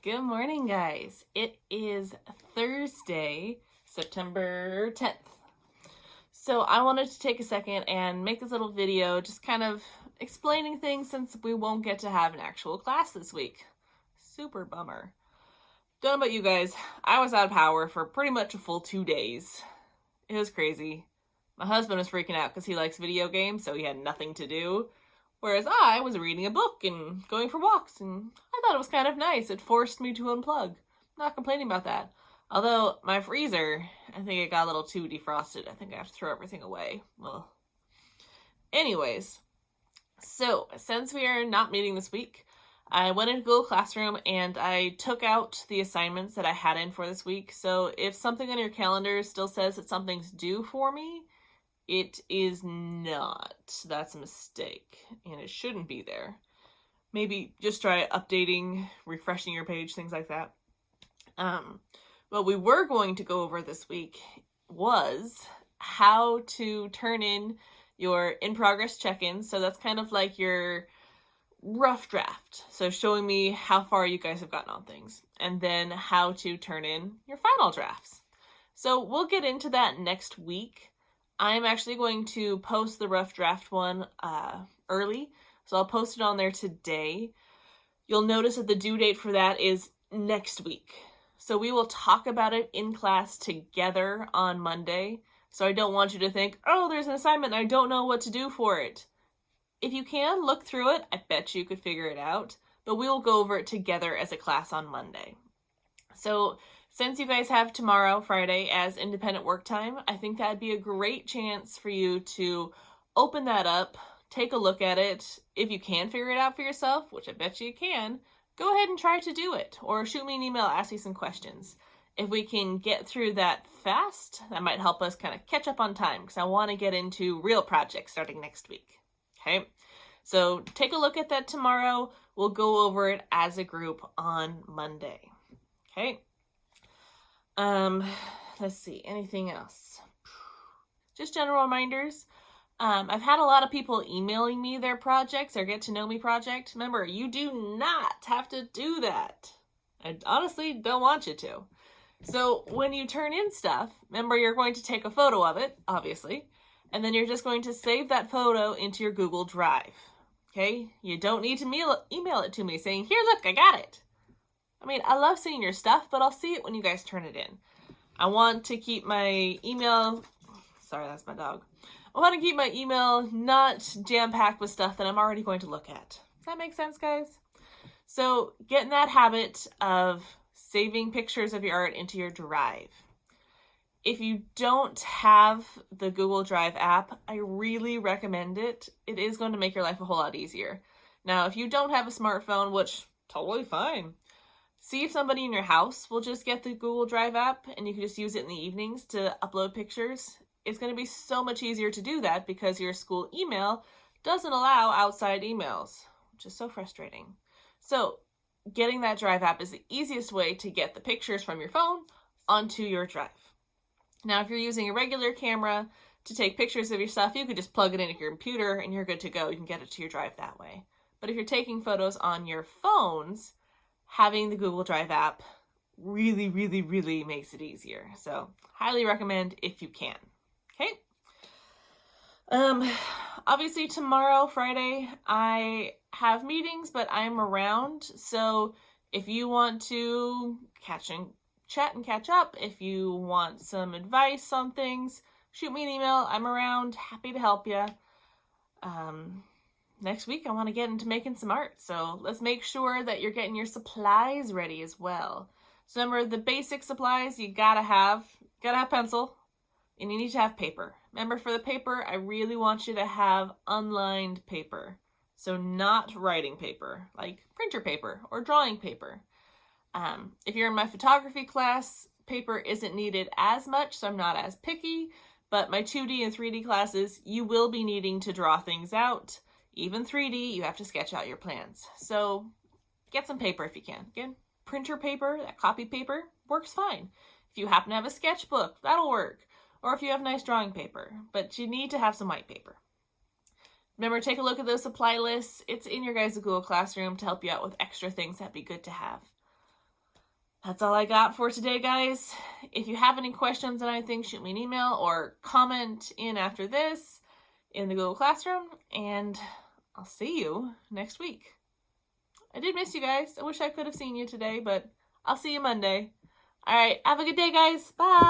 Good morning, guys. It is Thursday, September 10th. So I wanted to take a second and make this little video just kind of explaining things since we won't get to have an actual class this week. Super bummer. Don't know about you guys, I was out of power for pretty much a full 2 days. It was crazy. My husband was freaking out because he likes video games, so he had nothing to do. Whereas I was reading a book and going for walks, and I thought it was kind of nice. It forced me to unplug. Not complaining about that. Although, my freezer, I think it got a little too defrosted. I think I have to throw everything away. Well, anyways, so since we are not meeting this week, I went into Google Classroom and I took out the assignments that I had in for this week. So if something on your calendar still says that something's due for me, it is not. That's a mistake, and it shouldn't be there. Maybe just try updating, refreshing your page, things like that. What we were going to go over this week was how to turn in your in-progress check-ins. So that's kind of like your rough draft. So showing me how far you guys have gotten on things. And then how to turn in your final drafts. So we'll get into that next week. I'm actually going to post the rough draft one early, so I'll post it on there today. You'll notice that the due date for that is next week. So we will talk about it in class together on Monday. So I don't want you to think, oh, there's an assignment and I don't know what to do for it. If you can, look through it. I bet you could figure it out. But we'll go over it together as a class on Monday. So since you guys have tomorrow, Friday, as independent work time, I think that'd be a great chance for you to open that up, take a look at it. If you can figure it out for yourself, which I bet you can, go ahead and try to do it. Or shoot me an email, ask me some questions. If we can get through that fast, that might help us kind of catch up on time, because I want to get into real projects starting next week. Okay? So take a look at that tomorrow. We'll go over it as a group on Monday. Okay? Let's see, anything else? Just general reminders. I've had a lot of people emailing me their projects, their Get to Know Me project. Remember, you do not have to do that. I honestly don't want you to. So when you turn in stuff, remember you're going to take a photo of it, obviously, and then you're just going to save that photo into your Google Drive. Okay? You don't need to email it to me saying, here, look, I got it. I mean, I love seeing your stuff, but I'll see it when you guys turn it in. I want to keep my email... Sorry, that's my dog. I want to keep my email not jam-packed with stuff that I'm already going to look at. Does that make sense, guys? So get in that habit of saving pictures of your art into your Drive. If you don't have the Google Drive app, I really recommend it. It is going to make your life a whole lot easier. Now, if you don't have a smartphone, which totally fine, see if somebody in your house will just get the Google Drive app and you can just use it in the evenings to upload pictures. It's going to be so much easier to do that because your school email doesn't allow outside emails, which is so frustrating. So getting that Drive app is the easiest way to get the pictures from your phone onto your Drive. Now, if you're using a regular camera to take pictures of your stuff, you could just plug it into your computer and you're good to go. You can get it to your Drive that way. But if you're taking photos on your phones, having the Google Drive app really, really, really makes it easier. So highly recommend if you can. Okay. Obviously tomorrow, Friday, I have meetings, but I'm around. So if you want to chat and catch up, if you want some advice on things, shoot me an email. I'm around, happy to help you. Next week, I want to get into making some art. So let's make sure that you're getting your supplies ready as well. So remember the basic supplies you gotta have pencil, and you need to have paper. Remember, for the paper, I really want you to have unlined paper. So not writing paper, like printer paper or drawing paper. If you're in my photography class, paper isn't needed as much, so I'm not as picky. But my 2D and 3D classes, you will be needing to draw things out. Even 3D, you have to sketch out your plans. So get some paper if you can. Again, printer paper, that copy paper, works fine. If you happen to have a sketchbook, that'll work. Or if you have nice drawing paper. But you need to have some white paper. Remember, take a look at those supply lists. It's in your guys' Google Classroom to help you out with extra things that'd be good to have. That's all I got for today, guys. If you have any questions on anything, shoot me an email or comment in after this in the Google Classroom, and I'll see you next week. I did miss you guys. I wish I could have seen you today, but I'll see you Monday. All right, have a good day, guys. Bye.